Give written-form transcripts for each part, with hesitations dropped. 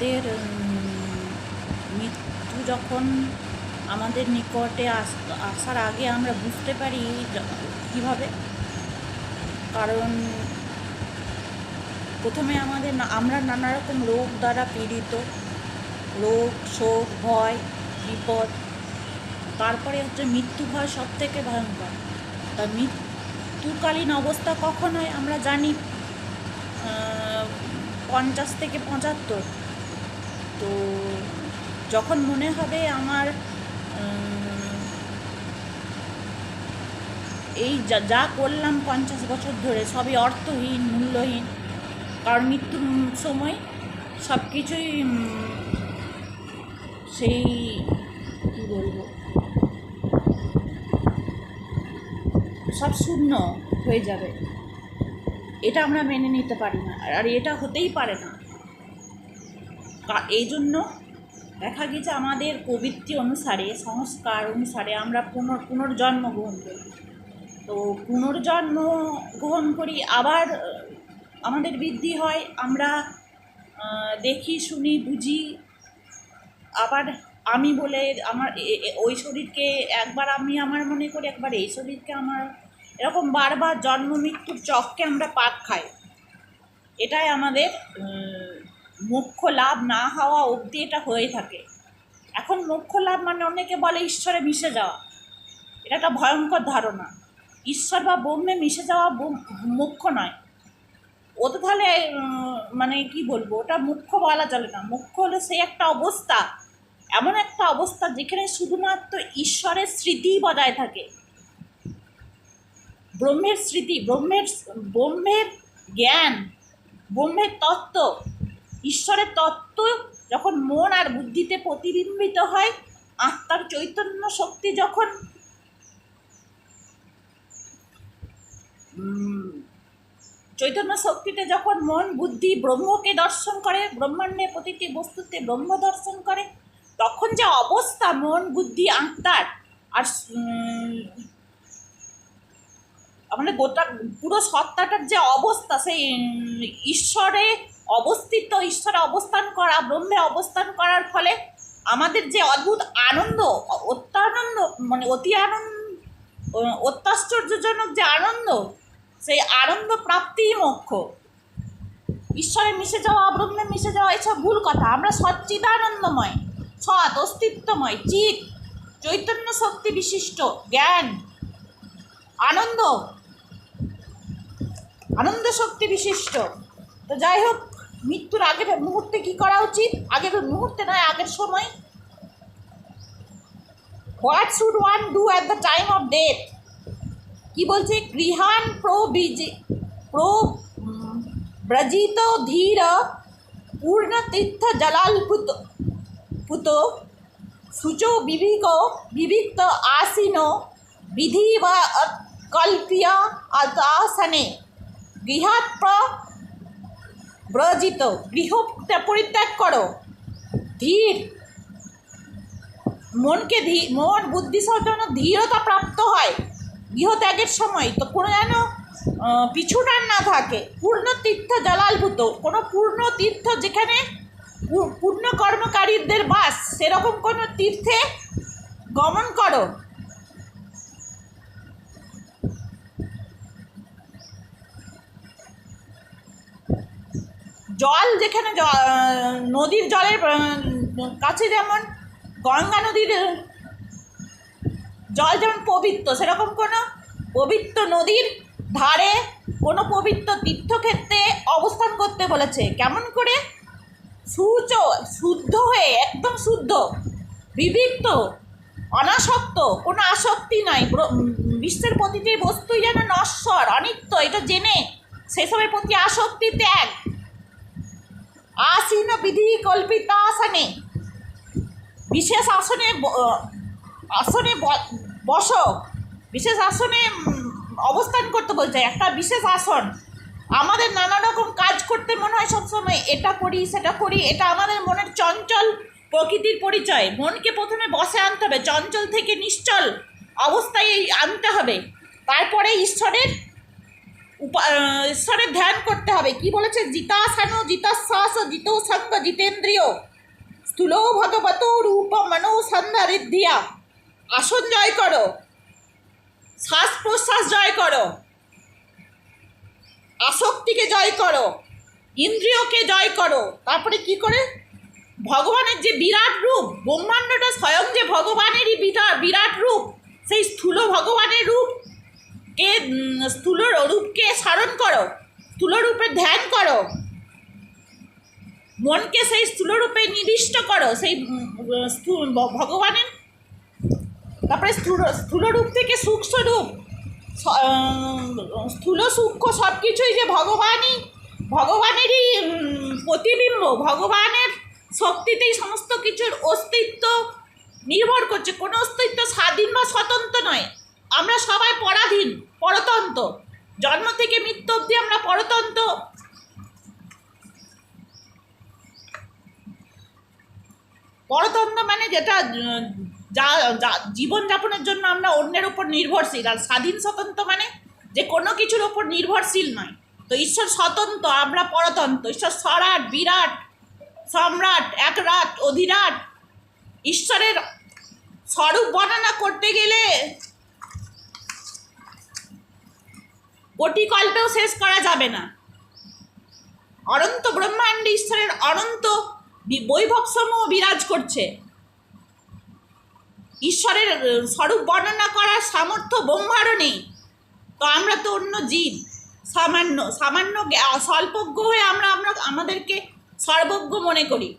আমাদের মৃত্যু যখন আমাদের নিকটে আসার আগে আমরা বুঝতে পারি কীভাবে। কারণ প্রথমে আমরা নানা রকম রোগ দ্বারা পীড়িত, রোগ, শোক, ভয়, বিপদ। তারপরে হচ্ছে মৃত্যু ভয় সব থেকে ভয়ঙ্কর। তা মৃত্যুকালীন অবস্থা কখন হয় আমরা জানি, 50 থেকে 75। তো যখন মনে হবে আমার এই যা করলাম 50 বছর ধরে সবই অর্থহীন, মূল্যহীন। কারণ মৃত্যুর সময় সব কিছুই সেই কী বলবো, সব শূন্য হয়ে যাবে। এটা আমরা মেনে নিতে পারি না, আর এটা হতেই পারে না। এই জন্য দেখা গেছে আমাদের প্রবৃত্তি অনুসারে, সংস্কার অনুসারে আমরা পুনর্জন্ম গ্রহণ করি। তো পুনর্জন্ম গ্রহণ করি, আবার আমাদের বৃদ্ধি হয়, আমরা দেখি, শুনি, বুঝি। আবার আমি বলে আমার ওই শরীরকে একবার আমি আমার মনে করি, একবার এই শরীরকে আমার, এরকম বারবার জন্ম মৃত্যুর চক্রে আমরা পাক খাই। এটাই আমাদের মোক্ষ লাভ না হওয়া অবধি এটা হয়ে থাকে। এখন মোক্ষ লাভ মানে অনেকে বলে ঈশ্বরে মিশে যাওয়া, এটা একটা ভয়ঙ্কর ধারণা। ঈশ্বর বা ব্রহ্মে মিশে যাওয়া মোক্ষ নয়। ও তো তাহলে মানে কি বলবো, ওটা মোক্ষ বলা চলে না। মোক্ষ হলো সেই একটা অবস্থা, এমন একটা অবস্থা যেখানে শুধুমাত্র ঈশ্বরের স্মৃতিই বজায় থাকে, ব্রহ্মের স্মৃতি, ব্রহ্মের জ্ঞান, ব্রহ্মের তত্ত্ব, ঈশ্বরের তত্ত্ব যখন মন আর বুদ্ধিতে প্রতিবিম্বিত হয়, আত্মার চৈতন্য শক্তি যখন চৈতন্য শক্তিতে যখন মন বুদ্ধি ব্রহ্মকে দর্শন করে, ব্রহ্মাণ্ডের প্রতিটি বস্তুতে ব্রহ্ম দর্শন করে, তখন যে অবস্থা মন বুদ্ধি আত্মার আর আমাদের গোটা পুরো সত্তাটার যে অবস্থা, সেই ঈশ্বরে অবস্থিত, ঈশ্বরে অবস্থান করা, ব্রহ্মে অবস্থান করার ফলে আমাদের যে অদ্ভুত আনন্দ, অত্যানন্দ, মানে অত্যাশ্চর্যজনক যে আনন্দ, সেই আনন্দ প্রাপ্তিই মোক্ষ। ঈশ্বরে মিশে যাওয়া, ব্রহ্মে মিশে যাওয়া এসব ভুল কথা। আমরা সচ্চিদানন্দময়, সৎ, অস্তিত্বময়, চিৎ, চৈতন্য শক্তি বিশিষ্ট, জ্ঞান, আনন্দ শক্তি বিশিষ্ট। তো যাই হোক, মৃত্যুর আগের মুহূর্তে কি করা উচিত? আগের মুহূর্তে নয়, আগের সময়। What should one do at the time of death? কি বলছে? গৃহান প্রব্রজিত ধীর পূর্ণ তীর্থ জলাল্পুত শুচো বিবিক্ত আসীন বিধি বা কল্প্য আসনে গৃহাৎ প্রব্রজিত, গৃহ পরিত্যাগ করো, ধীর মনকে মন বুদ্ধি সহ যেন ধীরতা প্রাপ্ত হয় গৃহত্যাগের সময়। তো কোনো যেন পিছুটান না থাকে। পূর্ণ তীর্থ জলাল্পুত, কোনো পূর্ণ তীর্থ যেখানে পূর্ণ কর্মকারীদের বাস, সেরকম কোনো তীর্থে গমন করো। জল যেখানে, নদীর জলের কাছে, যেমন গঙ্গা নদীর জল যেমন পবিত্র, সেরকম কোনো পবিত্র নদীর ধারে কোনো পবিত্র তীর্থক্ষেত্রে অবস্থান করতে বলেছে। কেমন করে? শুদ্ধ হয়ে, একদম শুদ্ধ, বিবিক্ত, অনাসক্ত, কোনো আসক্তি নয়। বিশ্বের প্রতিটি বস্তুই যেন নশ্বর, অনিত্য, এটা জেনে সেসবের প্রতি আসক্তি ত্যাগ। আসীন বিধি কল্পিত আসনে, বিশেষ আসনে বসো, বিশেষ আসনে অবস্থান করতে বলছে। একটা বিশেষ আসন। আমাদের নানা রকম কাজ করতে মনে হয় সবসময় এটা করি সেটা করি, এটা আমাদের মনের চঞ্চল প্রকৃতির পরিচয়। মনকে প্রথমে বসে আনতে হবে, চঞ্চল থেকে নিশ্চল অবস্থায় আনতে হবে, তারপরে ঈশ্বরের ঈশ্বরের ধ্যান করতে হবে। কি বলেছে? জিতাসানো জিতাশ্বাস জিতো সঙ্গ জিতেন্দ্রিয় স্থূল ভগবত রূপ মনো সন্ধারিদ্ধিয়া। আসন জয় করো, শ্বাস প্রশ্বাস জয় করো, আসক্তিকে জয় করো, ইন্দ্রিয়কে জয় করো। তারপরে কি করে? ভগবানের যে বিরাট রূপ, ব্রহ্মাণ্ডটা স্বয়ং যে ভগবানেরই বিরাট রূপ, সেই স্থূল ভগবানের স্থূল রূপকে স্মরণ করো, স্থূল রূপের ধ্যান করো, মনকে সেই স্থূল রূপে নিবিষ্ট করো, সেই ভগবানের। তারপরে স্থূল রূপ থেকে সূক্ষ্ম রূপ, স্থূল সূক্ষ্ম সব কিছুই যে ভগবানেরই প্রতিবিম্ব, ভগবানের শক্তিতেই সমস্ত কিছুর অস্তিত্ব নির্ভর করছে। কোনো অস্তিত্ব স্বাধীন বা স্বতন্ত্র নয়। আমরা সবাই পরাধীন, পরতন্ত্র। জন্ম থেকে মৃত্যু অবধি আমরা পরতন্ত্র। পরতন্ত্র মানে যেটা জীবনযাপনের জন্য আমরা অন্যের উপর নির্ভরশীল। আর স্বাধীন স্বতন্ত্র মানে যে কোনো কিছুর ওপর নির্ভরশীল নয়। তো ঈশ্বর স্বতন্ত্র, আমরা পরতন্ত্র। ঈশ্বর স্বরাট, বিরাট, সম্রাট, একরাট, অধিরাট। ঈশ্বরের স্বরূপ বর্ণনা করতে গেলে কোটি কল্পেও শেষ করা যাবে না। অনন্ত ব্রহ্মাণ্ডে ঈশ্বরের অনন্ত বৈভব সমূহ বিরাজ করছে। ঈশ্বরের স্বরূপ বর্ণনা করার সামর্থ্য ব্রহ্মারও নেই। তো আমরা তো অন্য জীব, সামান্য স্বল্পজ্ঞ হয়ে আমরা আমাদেরকে সর্বজ্ঞ মনে করি।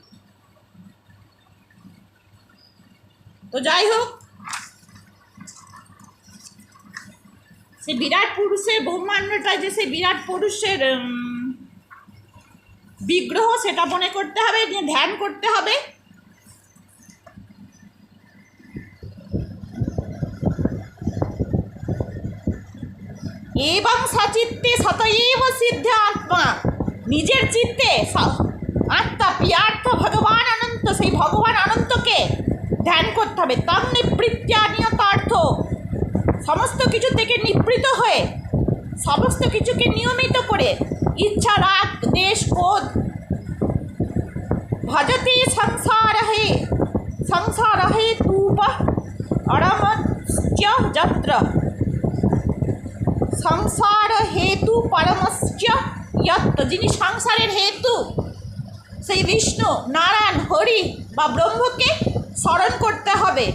তো যাই হোক, সে বিরাট পুরুষের ব্রহ্মাণ্ডটা যে সে বিরাট পুরুষের বিগ্রহ, সেটা মনে করতে হবে, ধ্যান করতে হবে। এবং সচিত্তে সতএব সিদ্ধ আত্মা, নিজের চিত্তে আত্মা প্রিয়ার্থ ভগবান অনন্ত, সেই ভগবান অনন্তকে ধ্যান করতে হবে। তম নিবৃত্তানিয়তার্থ, সমস্ত কিছু থেকে নিবৃত হয়ে, সমস্ত কিছুকে নিয়মিত করে, ইচ্ছা, রাগ, দেশ, ক্রোধ, ভজতে সংসার হে তূপ অরমস্য যত্র, সংসার হেতু পরমস্য যত্র, যিনি সংসারের হেতু, সেই বিষ্ণু, নারায়ণ, হরি বা ব্রহ্মকে স্মরণ করতে হবে।